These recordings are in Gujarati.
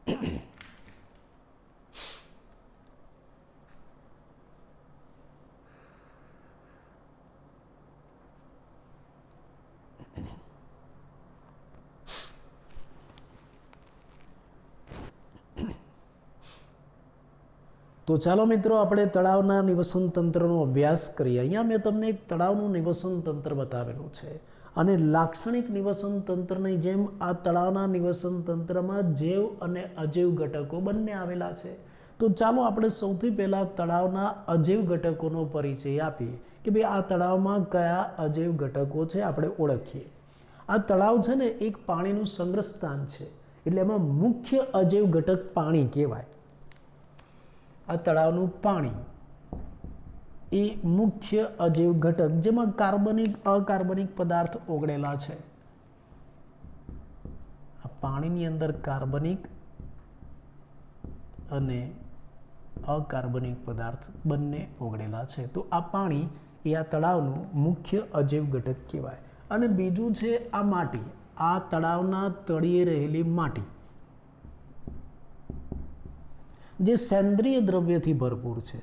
તો ચાલો મિત્રો આપણે તળાવના નિવસન તંત્રનો અભ્યાસ કરીએ. અહીંયા મેં તમને એક તળાવનું નિવસન તંત્ર બતાવેલું છે અને લાક્ષણિક નિવસન તંત્રની જેમ આ તળાવના નિવસન તંત્રમાં જૈવ અને અજૈવ ઘટકો બંને આવેલા છે. તો ચાલો આપણે સૌથી પહેલાં તળાવના અજૈવ ઘટકોનો પરિચય આપીએ કે ભાઈ આ તળાવમાં કયા અજૈવ ઘટકો છે આપણે ઓળખીએ. આ તળાવ છે ને એક પાણીનું સંગ્રહ સ્થાન છે, એટલે એમાં મુખ્ય અજૈવ ઘટક પાણી કહેવાય. આ તળાવનું પાણી એ મુખ્ય અજૈવ ઘટક જેમાં કાર્બનિક અકાર્બનિક પદાર્થ ઓગળેલા છે. આ પાણીની અંદર કાર્બનિક અને અકાર્બનિક પદાર્થ બંને ઓગળેલા છે. તો આ પાણી એ આ તળાવનું મુખ્ય અજૈવ ઘટક કહેવાય. અને બીજું છે આ માટી, આ તળાવના તળિયે રહેલી માટી જે સેન્દ્રિય દ્રવ્યથી ભરપૂર છે.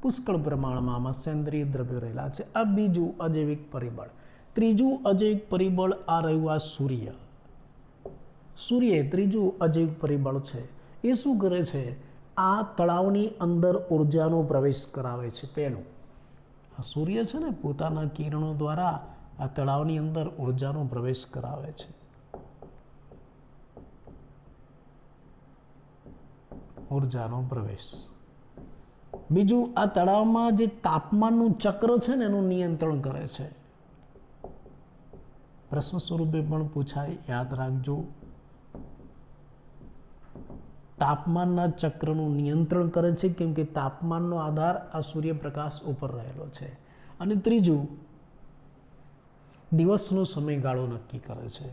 પુષ્કળ પ્રમાણમાં આમાં સેન્દ્રિય દ્રવ્યો રહેલા છે. આ બીજું અજૈવિક પરિબળ. ત્રીજું અજૈવિક પરિબળ આ રહ્યું આ સૂર્ય. સૂર્ય ત્રીજું અજૈવિક પરિબળ છે. એ શું કરે છે? આ તળાવની અંદર ઉર્જાનો પ્રવેશ કરાવે છે. પહેલું આ સૂર્ય છે ને પોતાના કિરણો દ્વારા આ તળાવની અંદર ઉર્જાનો પ્રવેશ કરાવે છે. ઉર્જાનો પ્રવેશ. બીજું આ તળાવમાં જે તાપમાનનું ચક્ર છે ને એનું નિયંત્રણ કરે છે. પ્રશ્ન સ્વરૂપે પણ પૂછાય, યાદ રાખજો. તાપમાનના ચક્રનું નિયંત્રણ કરે છે કેમ કે તાપમાનનો આધાર આ સૂર્યપ્રકાશ ઉપર રહેલો છે. અને ત્રીજું દિવસનો સમયગાળો નક્કી કરે છે.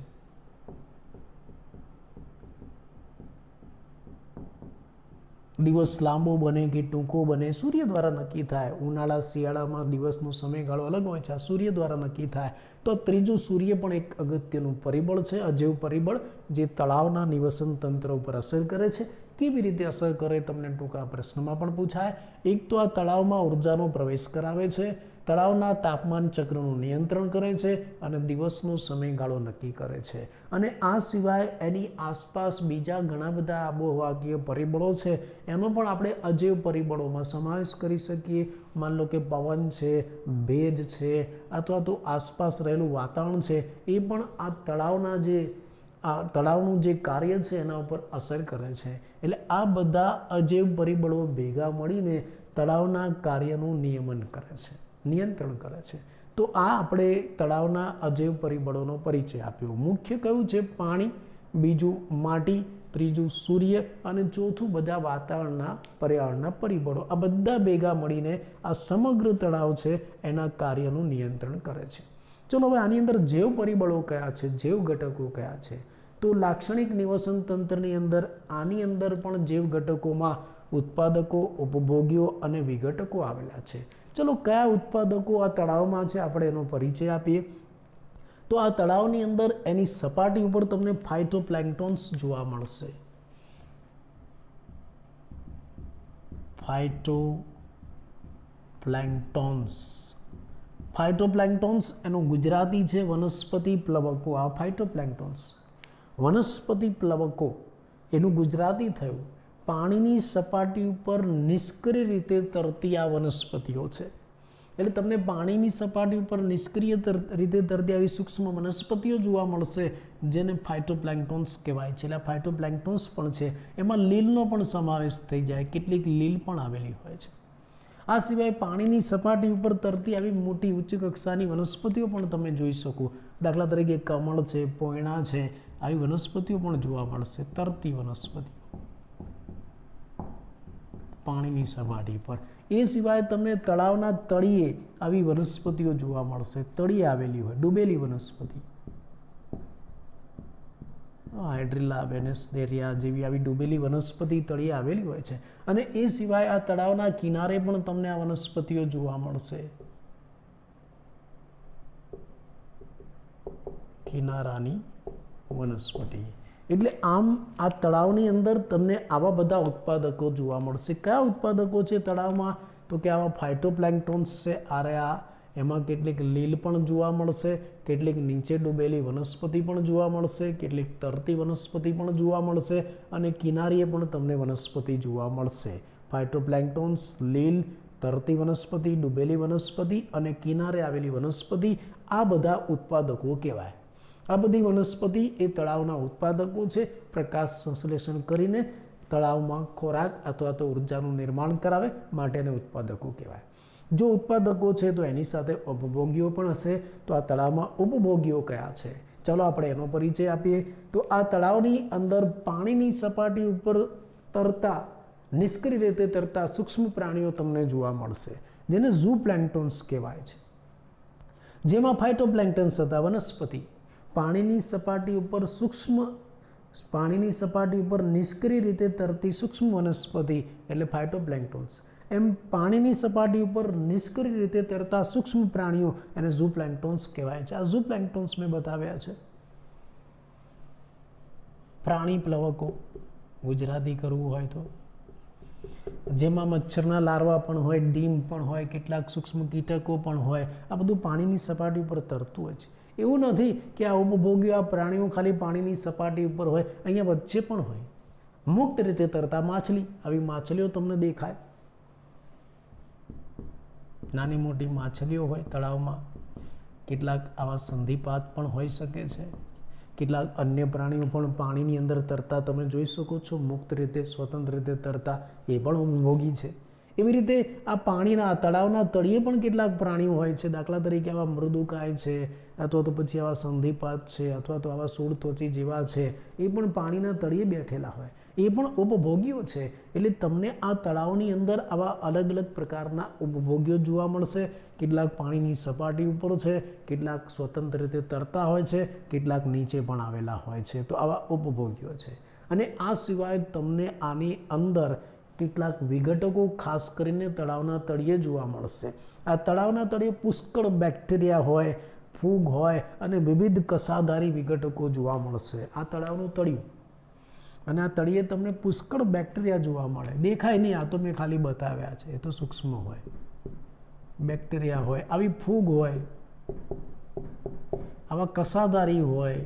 દિવસ લાંબો બને કે ટૂંકો બને સૂર્ય દ્વારા નક્કી થાય. ઉનાળા શિયાળામાં દિવસનો સમયગાળો અલગ હોય છે, આ સૂર્ય દ્વારા નક્કી થાય. તો ત્રીજું સૂર્ય પણ એક અગત્યનું પરિબળ છે, અજૈવ પરિબળ, જે તળાવના નિવસન તંત્ર ઉપર અસર કરે છે. કેવી રીતે અસર કરે તમને ટૂંકા પ્રશ્નમાં પણ પૂછાય. એક તો આ તળાવમાં ઉર્જાનો પ્રવેશ કરાવે છે, તળાવના તાપમાન ચક્રનું નિયંત્રણ કરે છે અને દિવસનો સમયગાળો નક્કી કરે છે. અને આ સિવાય એની આસપાસ બીજા ઘણા બધા આબોહવાકીય પરિબળો છે, એનો પણ આપણે અજૈવ પરિબળોમાં સમાવેશ કરી શકીએ. માન લો કે પવન છે, ભેજ છે, અથવા તો આસપાસ રહેલું વાતાવરણ છે, એ પણ આ તળાવનું જે કાર્ય છે એના ઉપર અસર કરે છે. એટલે આ બધા અજૈવ પરિબળો ભેગા મળીને તળાવના કાર્યનું નિયમન કરે છે, નિયંત્રણ કરે છે. તો આ આપણે તળાવના અજૈવ પરિબળોનો પરિચય આપ્યો. મુખ્ય કયું છે? પાણી, બીજું માટી, ત્રીજું સૂર્ય અને ચોથું બધા પર્યાવરણના પરિબળો. આ બધા ભેગા મળીને આ સમગ્ર તળાવ છે એના કાર્યનું નિયંત્રણ કરે છે. ચલો હવે આની અંદર જૈવ પરિબળો કયા છે, જૈવ ઘટકો કયા છે? તો લાક્ષણિક નિવસન તંત્રની અંદર આની અંદર પણ જૈવ ઘટકોમાં ઉત્પાદકો, ઉપભોગ્યો અને વિઘટકો આવેલા છે. ચલો કયા ઉત્પાદકો આ તળાવમાં છે આપણે એનો પરિચય આપીએ. તો આ તળાવની અંદર એની સપાટી ઉપર તમને ફાઇટોપ્લેન્ક્ટોન્સ જોવા મળશે. ફાઇટોપ્લેન્ક્ટોન્સ એનું ગુજરાતી છે વનસ્પતિ પ્લવકો. આ ફાઇટોપ્લેન્ક્ટોન્સ વનસ્પતિ પ્લવકો એનું ગુજરાતી થયું પાણીની સપાટી ઉપર નિષ્ક્રિય રીતે તરતી આ વનસ્પતિઓ છે. એટલે તમને પાણીની સપાટી ઉપર નિષ્ક્રિય રીતે તરતી આવી સૂક્ષ્મ વનસ્પતિઓ જોવા મળશે, જેને ફાઇટોપ્લેન્ક્ટોન્સ કહેવાય છે. એટલે ફાઇટોપ્લેન્ક્ટોન્સ પણ છે, એમાં લીલનો પણ સમાવેશ થઈ જાય, કેટલીક લીલ પણ આવેલી હોય છે. આ સિવાય પાણીની સપાટી ઉપર તરતી આવી મોટી ઉચ્ચ કક્ષાની વનસ્પતિઓ પણ તમે જોઈ શકો. દાખલા તરીકે કમળ છે, પોયણા છે, આવી વનસ્પતિઓ પણ જોવા મળશે, તરતી વનસ્પતિઓ પાણીની સપાટી પર. એ સિવાય તમને તળાવના તળિયે આવી વનસ્પતિઓ જોવા મળશે, તળિયે આવેલી હોય, ડૂબેલી વનસ્પતિ. હાઇડ્રિલા, વેનેસનેરિયા જેવી આવી ડૂબેલી વનસ્પતિ તળિયે આવેલી હોય છે. અને એ સિવાય આ તળાવના કિનારે પણ તમને આ વનસ્પતિઓ જોવા મળશે. કિનારાની વનસ્પતિ એટલે આમ આ તળાવની અંદર તમને આવા બધા ઉત્પાદકો જોવા મળશે. કયા ઉત્પાદકો છે તળાવમાં? તો કે આવા ફાઇટોપ્લેન્ક્ટોન્સ છે, આ રહ્યા. એમાં કેટલીક લીલ પણ જોવા મળશે, કેટલીક નીચે ડૂબેલી વનસ્પતિ પણ જોવા મળશે, કેટલીક તરતી વનસ્પતિ પણ જોવા મળશે, અને કિનારીએ પણ તમને વનસ્પતિ જોવા મળશે. ફાઇટોપ્લેન્ક્ટોન્સ, લીલ, તરતી વનસ્પતિ, ડૂબેલી વનસ્પતિ અને કિનારે આવેલી વનસ્પતિ, આ બધા ઉત્પાદકો કહેવાય. આ બધી વનસ્પતિ એ તળાવના ઉત્પાદકો છે. પ્રકાશ સંશ્લેષણ કરીને તળાવમાં ખોરાક અથવા તો ઉર્જાનું નિર્માણ કરાવે માટેના ઉત્પાદકો કહેવાય. જો ઉત્પાદકો છે તો એની સાથે ઉપભોગીઓ પણ હશે. તો આ તળાવમાં ઉપભોગીઓ કયા છે? ચાલો આપણે એનો પરિચય આપીએ. તો આ તળાવની અંદર પાણીની સપાટી ઉપર તરતા, નિષ્ક્રિય રીતે તરતા સૂક્ષ્મ પ્રાણીઓ તમને જોવા મળશે, જેને ઝૂપ્લેન્ક્ટોન્સ કહેવાય છે. જેમાં ફાઇટોપ્લેન્ક્ટન્સ હતા વનસ્પતિ, પાણીની સપાટી ઉપર નિષ્ક્રિય રીતે તરતી સૂક્ષ્મ વનસ્પતિ એટલે ફાઇટોપ્લેન્ક્ટોન્સ. એમ પાણીની સપાટી ઉપર નિષ્ક્રિય રીતે તરતા સૂક્ષ્મ પ્રાણીઓ એને ઝૂપ્લેન્ક્ટોન્સ કહેવાય છે. આ ઝૂપ્લેન્ક્ટોન્સ મેં બતાવ્યા છે. પ્રાણી પ્લવકો ગુજરાતી કરવું હોય તો, જેમાં મચ્છરના લાર્વા પણ હોય, ડીમ પણ હોય, કેટલાક સૂક્ષ્મ કીટકો પણ હોય. આ બધું પાણીની સપાટી ઉપર તરતું હોય છે. એવું નથી કે આ ઉપભોગીઓ, આ પ્રાણીઓ ખાલી પાણીની સપાટી ઉપર હોય, અહીંયા વચ્ચે પણ હોય. મુક્ત રીતે તરતા માછલી, આવી માછલીઓ તમને દેખાય. નાની મોટી માછલીઓ હોય તળાવમાં. કેટલાક આવા સંધિપાત પણ હોઈ શકે છે. કેટલાક અન્ય પ્રાણીઓ પણ પાણીની અંદર તરતા તમે જોઈ શકો છો, મુક્ત રીતે, સ્વતંત્ર રીતે તરતા, એ પણ ઉપભોગી છે. એવી રીતે આ પાણીના તળાવના તળિયે પણ કેટલાક પ્રાણીઓ હોય છે. દાખલા તરીકે આવા મૃદુકાય છે, અથવા તો પછી આવા સંધિપાત છે, અથવા તો આવા સૂળત્વચી જેવા છે, એ પણ પાણીના તળિયે બેઠેલા હોય, એ પણ ઉપભોગીઓ છે. એટલે તમને આ તળાવની અંદર આવા અલગ અલગ પ્રકારના ઉપભોગીઓ જોવા મળશે. કેટલાક પાણીની સપાટી ઉપર છે, કેટલાક સ્વતંત્ર રીતે તરતા હોય છે, કેટલાક નીચે પણ આવેલા હોય છે. તો આવા ઉપભોગીઓ છે. અને આ સિવાય તમને આની અંદર કેટલાક વિઘટકો ખાસ કરીને તળાવના તળિયે જોવા મળશે. આ તળાવના તળિયે પુષ્કળ બેક્ટેરિયા હોય, ફૂગ હોય અને વિવિધ કસાધારી વિઘટકો જોવા મળશે. આ તળાવનું તળિયું, અને આ તળિયે તમને પુષ્કળ બેક્ટેરિયા જોવા મળે. દેખાય નહીં, આ તો મેં ખાલી બતાવ્યા છે. એ તો સૂક્ષ્મ હોય, બેક્ટેરિયા હોય, આવી ફૂગ હોય, આવા કસાધારી હોય,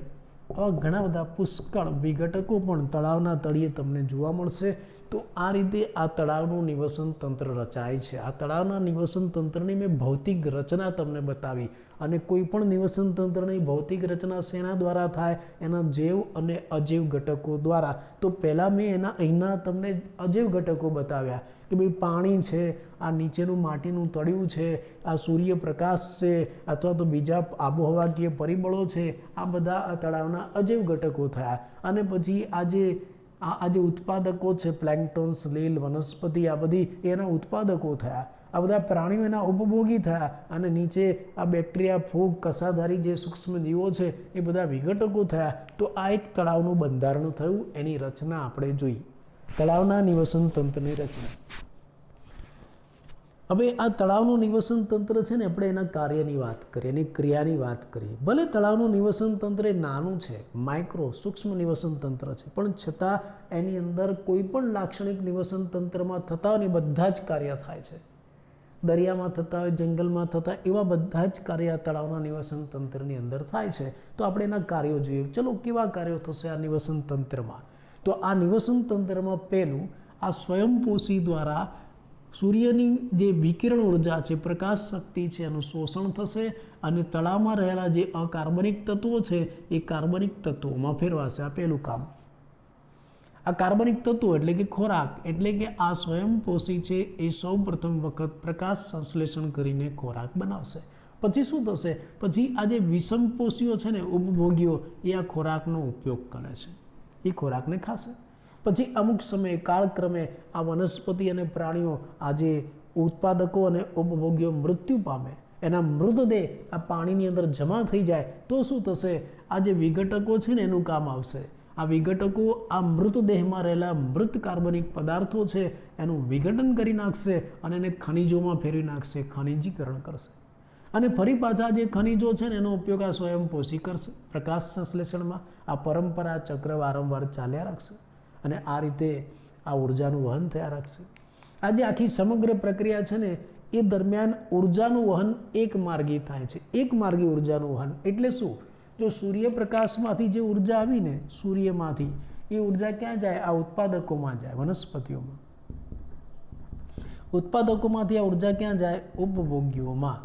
આવા ઘણા બધા પુષ્કળ વિઘટકો પણ તળાવના તળિયે તમને જોવા મળશે. તો આ રીતે આ તળાવનું નિવસન તંત્ર રચાય છે. આ તળાવના નિવસન તંત્રની મેં ભૌતિક રચના તમને બતાવી. અને કોઈ પણ નિવસન તંત્રની ભૌતિક રચના શેના દ્વારા થાય? એના જૈવ અને અજૈવ ઘટકો દ્વારા. તો પહેલાં મેં અહીંના તમને અજૈવ ઘટકો બતાવ્યા કે ભાઈ પાણી છે, આ નીચેનું માટીનું તળિયું છે, આ સૂર્યપ્રકાશ છે, અથવા તો બીજા આબોહવાકીય પરિબળો છે. આ બધા આ તળાવના અજૈવ ઘટકો થયા. અને પછી આ જે ઉત્પાદકો છે, પ્લેન્ક્ટોન્સ, લીલ, વનસ્પતિ, આ બધી એના ઉત્પાદકો થયા. આ બધા પ્રાણીઓ એના ઉપભોગી થયા. અને નીચે આ બેક્ટેરિયા, ફૂગ, કસાધારી જે સૂક્ષ્મ જીવો છે, એ બધા વિઘટકો થયા. તો આ એક તળાવનું બંધારણ થયું. એની રચના આપણે જોઈ, તળાવના નિવસન તંત્રની રચના. હવે આ તળાવનું નિવસન તંત્ર છે ને, આપણે એના કાર્યની વાત કરીએ, એની ક્રિયાની વાત કરીએ. ભલે તળાવનું નિવસન તંત્ર એ નાનું છે, માઇક્રો સૂક્ષ્મ નિવસન તંત્ર છે, પણ છતાં એની અંદર કોઈ પણ લાક્ષણિક નિવસન તંત્રમાં થતા હોય ને બધા જ કાર્ય થાય છે. દરિયામાં થતા હોય, જંગલમાં થતા, એવા બધા જ કાર્ય તળાવના નિવસન તંત્રની અંદર થાય છે. તો આપણે એના કાર્યો જોઈએ. ચલો, કેવા કાર્યો થશે આ નિવસન તંત્રમાં? તો આ નિવસન તંત્રમાં પહેલું, આ સ્વયંપોષી દ્વારા સૂર્યની જે વિકિરણ ઉર્જા છે, પ્રકાશ શક્તિ છે, એનું શોષણ થશે. અને તળાવમાં રહેલા જે અકાર્બનિક તત્વો છે, એ કાર્બનિક તત્વોમાં ફેરવાશે. આ પહેલું કામ. આ કાર્બનિક તત્વો એટલે કે ખોરાક, એટલે કે આ સ્વયંપોષી છે, એ સૌ પ્રથમ વખત પ્રકાશ સંશ્લેષણ કરીને ખોરાક બનાવશે. પછી શું થશે? પછી આ જે વિષમપોષીઓ છે ને, ઉપભોગીઓ, એ આ ખોરાકનો ઉપયોગ કરે છે, એ ખોરાકને ખાશે. પછી અમુક સમયે, કાળક્રમે આ વનસ્પતિ અને પ્રાણીઓ, આ જે ઉત્પાદકો અને ઉપભોગીઓ મૃત્યુ પામે, એના મૃતદેહ આ પાણીની અંદર જમા થઈ જાય. તો શું થશે? આ જે વિઘટકો છે ને, એનું કામ આવશે. આ વિઘટકો આ મૃતદેહમાં રહેલા મૃત કાર્બનિક પદાર્થો છે, એનું વિઘટન કરી નાખશે અને એને ખનિજોમાં ફેરવી નાખશે, ખનિજીકરણ કરશે. અને ફરી પાછા જે ખનિજો છે ને એનો ઉપયોગ આ સ્વયંપોષી કરશે પ્રકાશ સંશ્લેષણમાં. આ પરંપરા ચક્ર વારંવાર ચાલ્યા રાખશે અને આ રીતે આ ઉર્જાનું વહન થયા રાખશે. આ જે આખી સમગ્ર પ્રક્રિયા છે ને એ દરમિયાન ઉર્જાનું વહન એક માર્ગી થાય છે. એક માર્ગી ઉર્જાનું વહન એટલે શું? જો સૂર્યપ્રકાશમાંથી જે ઉર્જા આવી ને સૂર્યમાંથી એ ઉર્જા ક્યાં જાય? આ ઉત્પાદકોમાં જાય, વનસ્પતિઓમાં. ઉત્પાદકોમાંથી આ ઉર્જા ક્યાં જાય? ઉપભોગ્યોમાં.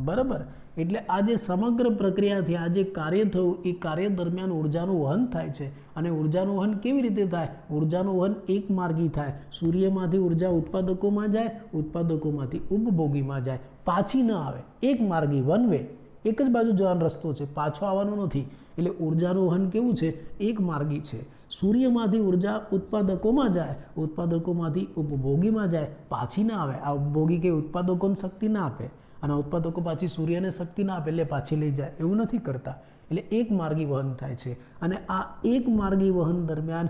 બરાબર. એટલે આ જે સમગ્ર પ્રક્રિયાથી આ જે કાર્ય થયું એ કાર્ય દરમિયાન ઉર્જાનું વહન થાય છે. અને ઉર્જાનું વહન કેવી રીતે થાય? ઉર્જાનું વહન એક માર્ગી થાય. સૂર્યમાંથી ઉર્જા ઉત્પાદકોમાં જાય, ઉત્પાદકોમાંથી ઉપભોગીમાં જાય, પાછી ન આવે. એક માર્ગી, વન વે, એક જ બાજુ જવાનો રસ્તો છે, પાછો આવવાનો નથી. એટલે ઉર્જાનું વહન કેવું છે? એક માર્ગી છે. સૂર્યમાંથી ઉર્જા ઉત્પાદકોમાં જાય, ઉત્પાદકોમાંથી ઉપભોગીમાં જાય, પાછી ના આવે. આ ઉપભોગી કે ઉત્પાદકોને શક્તિ ના આપે અને ઉત્પાદકો પાછી સૂર્યને શક્તિ ના આપે એટલે પાછી લઈ જાય, એવું નથી કરતા. એટલે એક માર્ગી વહન થાય છે. અને આ એક માર્ગી વહન દરમિયાન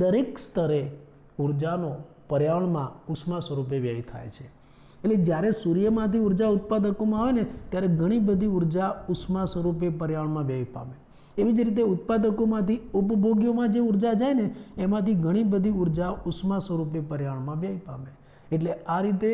દરેક સ્તરે ઉર્જાનો પર્યાવરણમાં ઉષ્મા સ્વરૂપે વ્યય થાય છે. એટલે જ્યારે સૂર્યમાંથી ઉર્જા ઉત્પાદકોમાં આવે ને ત્યારે ઘણી બધી ઉર્જા ઉષ્મા સ્વરૂપે પર્યાવરણમાં વ્યય પામે. એવી જ રીતે ઉત્પાદકોમાંથી ઉપભોગીઓમાં જે ઉર્જા જાય ને એમાંથી ઘણી બધી ઉર્જા ઉષ્મા સ્વરૂપે પર્યાવરણમાં વ્યય પામે. એટલે આ રીતે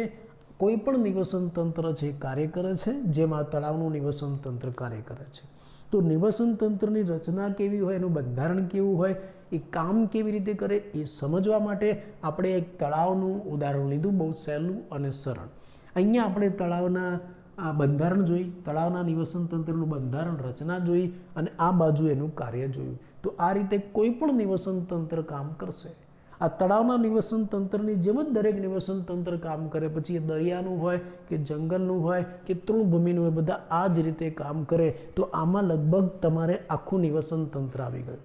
કોઈ પણ નિવસન તંત્ર છે કાર્ય કરે છે, જેમાં તળાવનું નિવસન તંત્ર કાર્ય કરે છે. તો નિવસન તંત્રની રચના કેવી હોય, એનું બંધારણ કેવું હોય, એ કામ કેવી રીતે કરે એ સમજવા માટે આપણે એક તળાવનું ઉદાહરણ લીધું, બહુ સહેલું અને સરળ. અહીંયા આપણે તળાવના આ બંધારણ જોઈ, તળાવના નિવસન તંત્રનું બંધારણ રચના જોઈ અને આ બાજુ એનું કાર્ય જોયું. તો આ રીતે કોઈ પણ નિવસન તંત્ર કામ કરશે. આ તળાવના નિવસન તંત્રની જેમ જ દરેક નિવસન તંત્ર કામ કરે, પછી એ દરિયાનું હોય કે જંગલનું હોય કે તૃણભૂમિનું હોય, બધા આ જ રીતે કામ કરે. તો આમાં લગભગ તમારે આખું નિવસન તંત્ર આવી ગયું.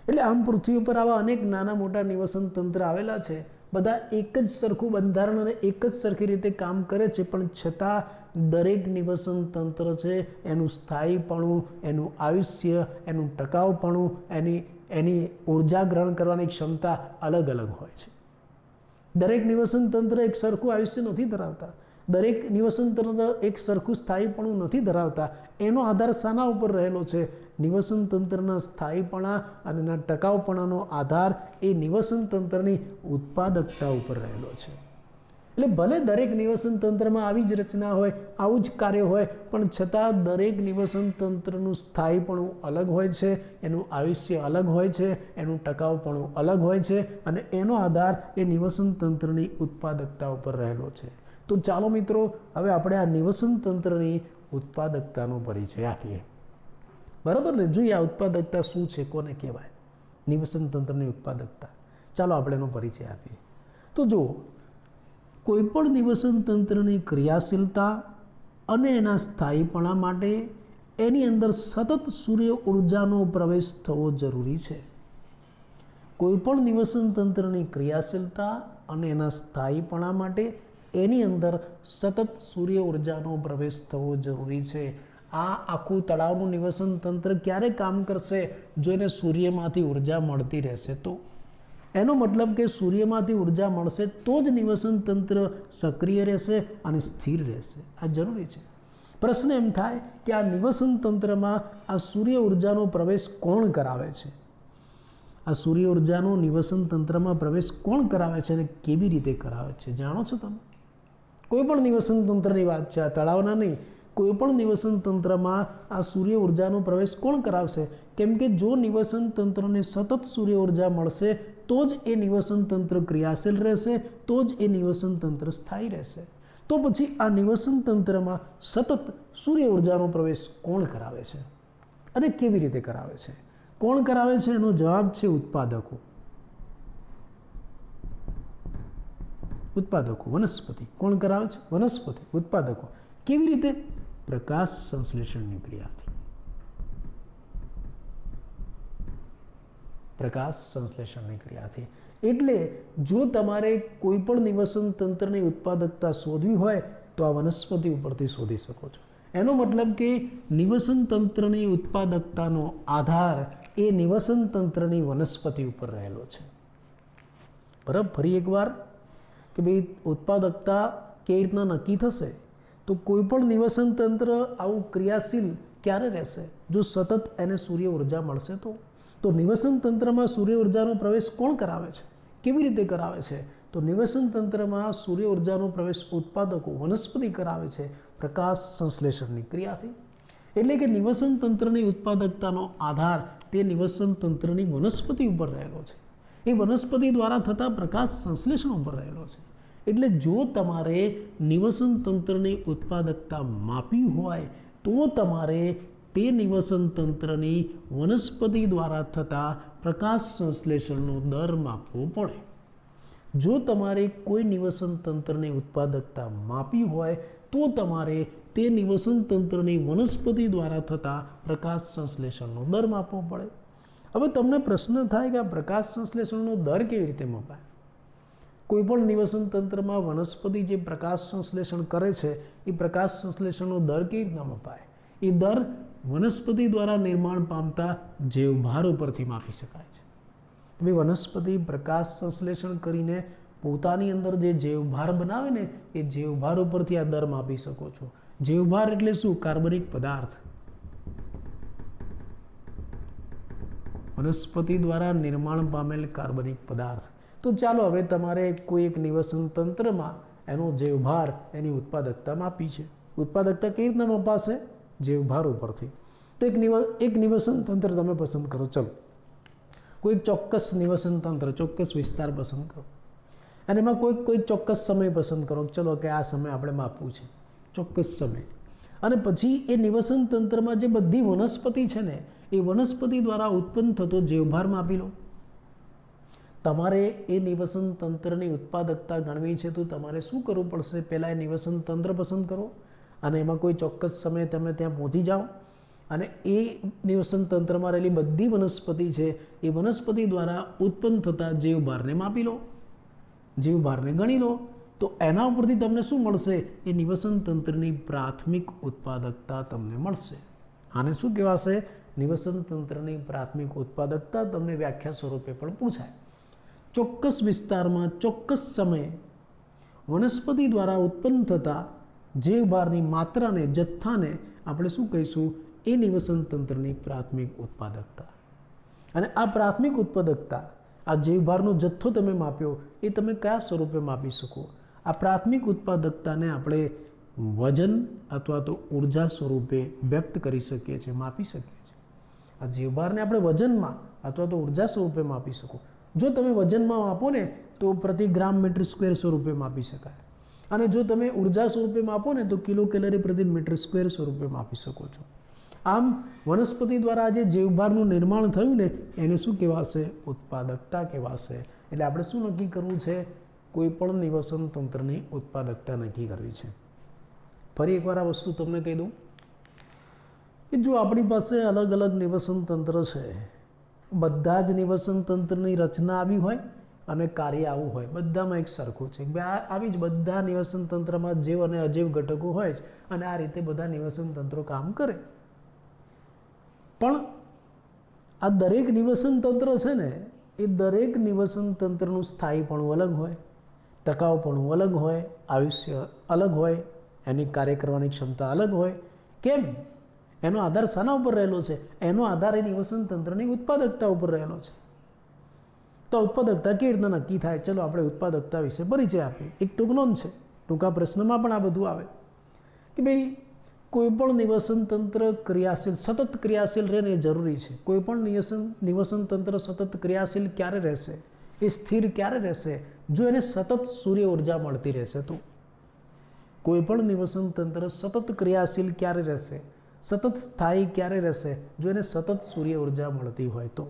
એટલે આમ પૃથ્વી ઉપર આવા અનેક નાના મોટા નિવસન તંત્ર આવેલા છે. બધા એક જ સરખું બંધારણ અને એક જ સરખી રીતે કામ કરે છે, પણ છતાં દરેક નિવસન તંત્ર છે એનું સ્થાયીપણું, એનું આયુષ્ય, એનું ટકાઉપણું, એની ઉર્જા ગ્રહણ કરવાની ક્ષમતા અલગ અલગ હોય છે. દરેક નિવસન તંત્ર એક સરખું આયુષ્ય નથી ધરાવતા, દરેક નિવસન તંત્ર એક સરખું સ્થાયીપણું નથી ધરાવતા. એનો આધાર શાના ઉપર રહેલો છે? નિવસન તંત્રના સ્થાયીપણા અને એના ટકાઉપણાનો આધાર એ નિવસન તંત્રની ઉત્પાદકતા ઉપર રહેલો છે. એટલે ભલે દરેક નિવસન તંત્રમાં આવી જ રચના હોય, આવું જ કાર્ય હોય, પણ છતાં દરેક નિવસન તંત્રનું સ્થાયીપણું અલગ હોય છે, એનું આયુષ્ય અલગ હોય છે, એનું ટકાઉપણું અલગ હોય છે અને એનો આધાર એ નિવસન તંત્રની ઉત્પાદકતા ઉપર રહેલો છે. તો ચાલો મિત્રો, હવે આપણે આ નિવસન તંત્રની ઉત્પાદકતાનો પરિચય આપીએ. બરાબર ને? જોઈએ આ ઉત્પાદકતા શું છે, કોને કહેવાય નિવસન તંત્રની ઉત્પાદકતા. ચાલો આપણે એનો પરિચય આપીએ. તો જુઓ, કોઈપણ નિવસન તંત્રની ક્રિયાશીલતા અને એના સ્થાયીપણા માટે એની અંદર સતત સૂર્ય ઉર્જાનો પ્રવેશ થવો જરૂરી છે. કોઈપણ નિવસન તંત્રની ક્રિયાશીલતા અને એના સ્થાયીપણા માટે એની અંદર સતત સૂર્ય ઉર્જાનો પ્રવેશ થવો જરૂરી છે. આ આખું તળાવનું નિવસન તંત્ર ક્યારે કામ કરશે? જો એને સૂર્યમાંથી ઉર્જા મળતી રહેશે તો. એનો મતલબ કે સૂર્યમાંથી ઉર્જા મળશે તો જ નિવસન તંત્ર સક્રિય રહેશે અને સ્થિર રહેશે. આ જરૂરી છે. પ્રશ્ન એમ થાય કે આ નિવસન તંત્રમાં આ સૂર્ય ઉર્જાનો પ્રવેશ કોણ કરાવે છે? આ સૂર્ય ઉર્જાનો નિવસન તંત્રમાં પ્રવેશ કોણ કરાવે છે અને કેવી રીતે કરાવે છે? જાણો છો તમે? કોઈ પણ નિવસન તંત્રની વાત છે, આ તળાવના નહીં, કોઈ પણ નિવસન તંત્રમાં આ સૂર્ય ઉર્જાનો પ્રવેશ કોણ કરાવશે? કેમ કે જો નિવસન તંત્રને સતત સૂર્ય ઉર્જા મળશે તો જ એ નિવસન તંત્ર ક્રિયાશીલ રહેશે, તો જ એ નિવસન તંત્ર સ્થાયી રહેશે. તો પછી આ નિવસન તંત્રમાં સતત સૂર્ય ઉર્જાનો પ્રવેશ કોણ કરાવે છે અને કેવી રીતે કરાવે છે? કોણ કરાવે છે? એનો જવાબ છે ઉત્પાદકો. ઉત્પાદકો, વનસ્પતિ. કોણ કરાવે છે? વનસ્પતિ, ઉત્પાદકો. કેવી રીતે? પ્રકાશ સંશ્લેષણની ક્રિયાથી. પ્રકાશ સંશ્લેષણની ક્રિયાથી. એટલે જો તમારે કોઈ પણ નિવસન તંત્રની ઉત્પાદકતા શોધવી હોય તો આ વનસ્પતિ ઉપરથી શોધી શકો છો. એનો મતલબ કે નિવસન તંત્રની ઉત્પાદકતાનો આધાર એ નિવસન તંત્રની વનસ્પતિ ઉપર રહેલો છે. બરાબર? ફરી એકવાર કે ભાઈ ઉત્પાદકતા કેવી રીતના નક્કી થશે? તો કોઈ પણ નિવસન તંત્ર આવું ક્રિયાશીલ ક્યારે રહેશે? જો સતત એને સૂર્ય ઉર્જા મળશે તો નિવસન તંત્રમાં સૂર્ય ઉર્જાનો પ્રવેશ કોણ કરાવે છે? કેવી રીતે કરાવે છે? તો નિવસન તંત્રમાં સૂર્ય ઉર્જાનો પ્રવેશ ઉત્પાદકો વનસ્પતિ કરાવે છે પ્રકાશ સંશ્લેષણની ક્રિયાથી. એટલે કે નિવસન તંત્રની ઉત્પાદકતાનો આધાર તે નિવસન તંત્રની વનસ્પતિ ઉપર રહેલો છે. એ વનસ્પતિ દ્વારા થતા પ્રકાશ સંશ્લેષણ ઉપર રહેલો છે. એટલે જો તમારે નિવસન તંત્રની ઉત્પાદકતા માપી હોય તો તમારે તે નિવસન તંત્રની વનસ્પતિ દ્વારા થતા પ્રકાશ સંશ્લેષણનો દર માપવો પડે. જો તમારે કોઈ નિવસન તંત્રની ઉત્પાદકતા માપી હોય તો તમારે તે નિવસન તંત્રની વનસ્પતિ દ્વારા થતા પ્રકાશ સંશ્લેષણનો દર માપવો પડે. હવે તમને પ્રશ્ન થાય કે આ પ્રકાશ સંશ્લેષણનો દર કેવી રીતે મપાય? કોઈ પણ નિવસન તંત્રમાં વનસ્પતિ જે પ્રકાશ સંશ્લેષણ કરે છે એ પ્રકાશ સંશ્લેષણનો દર કેવી રીતના મપાય? એ દર વનસ્પતિ દ્વારા નિર્માણ પામતા જૈવભાર ઉપરથી માપી શકાય છે. હવે વનસ્પતિ પ્રકાશ સંશ્લેષણ કરીને પોતાની અંદર જે જૈવભાર બનાવે ને એ જૈવભાર ઉપરથી આ દર માપી શકો છો. જૈવભાર એટલે શું? કાર્બનિક પદાર્થ. વનસ્પતિ દ્વારા નિર્માણ પામેલ કાર્બનિક પદાર્થ. તો ચાલો હવે તમારે કોઈ એક નિવસન તંત્રમાં એનો જૈવભાર, એની ઉત્પાદકતા માપી છે. ઉત્પાદકતા કેવી રીતના મપાશે? જૈવભાર ઉપરથી. તો એક નિવસન તંત્ર તમે પસંદ કરો. ચલો કોઈ ચોક્કસ નિવસન તંત્ર, ચોક્કસ વિસ્તાર પસંદ કરો અને એમાં કોઈ ચોક્કસ સમય પસંદ કરો. ચલો કે આ સમય આપણે માપવું છે, ચોક્કસ સમય. અને પછી એ નિવસન તંત્રમાં જે બધી વનસ્પતિ છે ને એ વનસ્પતિ દ્વારા ઉત્પન્ન થતો જૈવભાર માપી લો. તમારે એ નિવસન તંત્રની ઉત્પાદકતા ગણવી છે તો તમારે શું કરવું પડશે? પહેલાં એ નિવસન તંત્ર પસંદ કરો અને એમાં કોઈ ચોક્કસ સમયે તમે ત્યાં પહોંચી જાઓ અને એ નિવસન તંત્રમાં રહેલી બધી વનસ્પતિ છે એ વનસ્પતિ દ્વારા ઉત્પન્ન થતા જૈવભારને માપી લો, જૈવભારને ગણી લો. તો એના ઉપરથી તમને શું મળશે? એ નિવસન તંત્રની પ્રાથમિક ઉત્પાદકતા તમને મળશે. આને શું કહેવાશે? નિવસન તંત્રની પ્રાથમિક ઉત્પાદકતા તમને વ્યાખ્યા સ્વરૂપે પણ પૂછાય. ચોક્કસ વિસ્તારમાં ચોક્કસ સમયે વનસ્પતિ દ્વારા ઉત્પન્ન થતા જૈવભારની માત્રાને, જથ્થાને આપણે શું કહીશું? એ નિવસન તંત્રની પ્રાથમિક ઉત્પાદકતા. અને આ પ્રાથમિક ઉત્પાદકતા, આ જૈવભારનો જથ્થો તમે માપ્યો એ તમે કયા સ્વરૂપે માપી શકો? આ પ્રાથમિક ઉત્પાદકતાને આપણે વજન અથવા તો ઉર્જા સ્વરૂપે વ્યક્ત કરી શકીએ છીએ, માપી શકીએ છીએ. આ જૈવભારને આપણે વજનમાં અથવા તો ઉર્જા સ્વરૂપે માપી શકો. જો તમે વજનમાં માપો ને તો પ્રતિ ગ્રામ મીટર સ્ક્વેર સ્વરૂપે માપી શકાય અને જો તમે ઉર્જા સ્વરૂપે માપો ને તો કિલો કેલરી પ્રતિ મીટર સ્ક્વેર સ્વરૂપે માપી શકો છો. આમ વનસ્પતિ દ્વારા જે જૈવભારનું નિર્માણ થયું ને એને શું કહેવાશે? ઉત્પાદકતા કહેવાશે. એટલે આપણે શું નક્કી કરવું છે? કોઈ પણ નિવસન તંત્રની ઉત્પાદકતા નક્કી કરવી છે. ફરી એકવાર આ વસ્તુ તમને કહી દઉં કે જો આપણી પાસે અલગ અલગ નિવસન તંત્ર છે, બધા જ નિવસન તંત્રની રચના આવી હોય અને કાર્ય આવું હોય, બધામાં એક સરખું છે. આવી જ બધા નિવસન તંત્રમાં જૈવ અને અજૈવ ઘટકો હોય જ અને આ રીતે બધા નિવસન તંત્રો કામ કરે. પણ આ દરેક નિવસન તંત્ર છે ને એ દરેક નિવસન તંત્રનું સ્થાયીપણું અલગ હોય, ટકાઉપણું અલગ હોય, આયુષ્ય અલગ હોય, એની કાર્ય કરવાની ક્ષમતા અલગ હોય. કેમ? એનો આધાર શાના ઉપર રહેલો છે? એનો આધાર એ નિવસન તંત્રની ઉત્પાદકતા ઉપર રહેલો છે. તો ઉત્પાદકતા કેવી રીતના નક્કી થાય? ચલો આપણે ઉત્પાદકતા વિશે પરિચય આપીએ. એક ટૂંક નોંધ છે, ટૂંકા પ્રશ્નમાં પણ આ બધું આવે કે ભાઈ કોઈ પણ નિવસન તંત્ર ક્રિયાશીલ, સતત ક્રિયાશીલ રહે ને એ જરૂરી છે. કોઈ પણ નિવસન તંત્ર સતત ક્રિયાશીલ ક્યારે રહેશે? એ સ્થિર ક્યારે રહેશે? જો એને સતત સૂર્ય ઉર્જા મળતી રહેશે તો. કોઈ પણ નિવસન તંત્ર સતત ક્રિયાશીલ ક્યારે રહેશે? સતત સ્થાયી ક્યારે રહેશે? જો એને સતત સૂર્ય ઉર્જા મળતી હોય તો.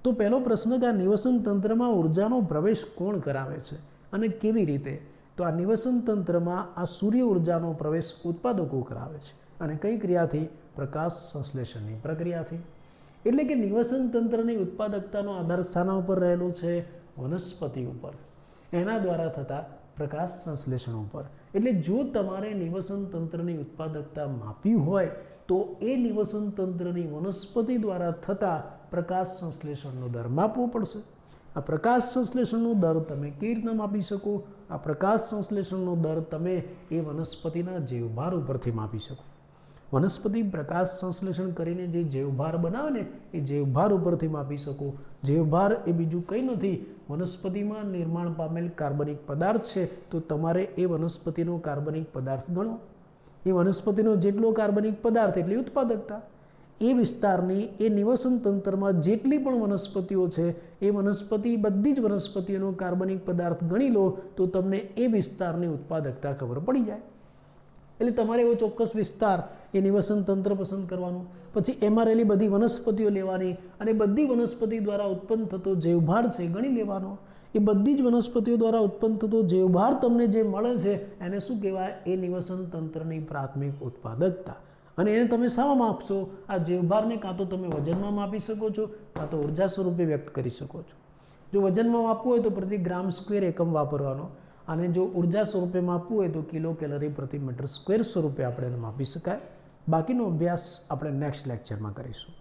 તો પહેલો પ્રશ્ન કે આ નિવસન તંત્રમાં ઉર્જાનો પ્રવેશ કોણ કરાવે છે અને કેવી રીતે? તો આ નિવસન તંત્રમાં આ સૂર્ય ઉર્જાનો પ્રવેશ ઉત્પાદકો કરાવે છે. અને કઈ ક્રિયાથી? પ્રકાશ સંશ્લેષણની પ્રક્રિયાથી. એટલે કે નિવસન તંત્રની ઉત્પાદકતાનો આધાર શાના ઉપર રહેલો છે? વનસ્પતિ ઉપર, એના દ્વારા થતા પ્રકાશ સંશ્લેષણ ઉપર. એટલે જો તમારે નિવસન તંત્રની ઉત્પાદકતા માપી હોય તો એ નિવસન તંત્રની વનસ્પતિ દ્વારા થતા પ્રકાશ સંશ્લેષણનો દર માપવો પડશે. આ પ્રકાશ સંશ્લેષણનો દર તમે કેવી રીતના માપી શકો? આ પ્રકાશ સંશ્લેષણનો દર તમે એ વનસ્પતિના જૈવભાર ઉપરથી માપી શકો. વનસ્પતિ પ્રકાશ સંશ્લેષણ કરીને જે જૈવભાર બનાવે ને એ જૈવભાર ઉપરથી માપી શકો. જૈવભાર એ બીજું કંઈ નથી, વનસ્પતિમાં નિર્માણ પામેલ કાર્બનિક પદાર્થ છે, તો તમારે એ વનસ્પતિનો કાર્બનિક પદાર્થ ગણો. એ વનસ્પતિનો જેટલો કાર્બનિક પદાર્થ એટલી ઉત્પાદકતા. એ વિસ્તારની એ નિવસન તંત્રમાં જેટલી પણ વનસ્પતિઓ છે એ બધી જ વનસ્પતિઓનો કાર્બનિક પદાર્થ ગણી લો તો તમને એ વિસ્તારની ઉત્પાદકતા ખબર પડી જાય. એટલે તમારે એવો ચોક્કસ વિસ્તાર એ નિવસન તંત્ર પસંદ કરવાનું, પછી એમાં રહેલી બધી વનસ્પતિઓ લેવાની અને બધી વનસ્પતિ દ્વારા ઉત્પન્ન થતો જૈવભાર છે ગણી લેવાનો. એ બધી જ વનસ્પતિઓ દ્વારા ઉત્પન્ન થતો જૈવભાર તમને જે મળે છે એને શું કહેવાય? એ નિવસન તંત્રની પ્રાથમિક ઉત્પાદકતા. અને એને તમે શામાં માપશો? આ જૈવભારને કાં તો તમે વજનમાં માપી શકો છો, કાં તો ઉર્જા સ્વરૂપે વ્યક્ત કરી શકો છો. જો વજનમાં માપવું હોય તો પ્રતિ ગ્રામ સ્ક્વેર એકમ વાપરવાનો, અને જો ઉર્જા સ્વરૂપે માપવું હોય તો કિલો કેલરી પ્રતિ મીટર સ્ક્વેર સ્વરૂપે આપણે એને માપી શકાય. બાકીનો અભ્યાસ આપણે નેક્સ્ટ લેક્ચરમાં કરીશું.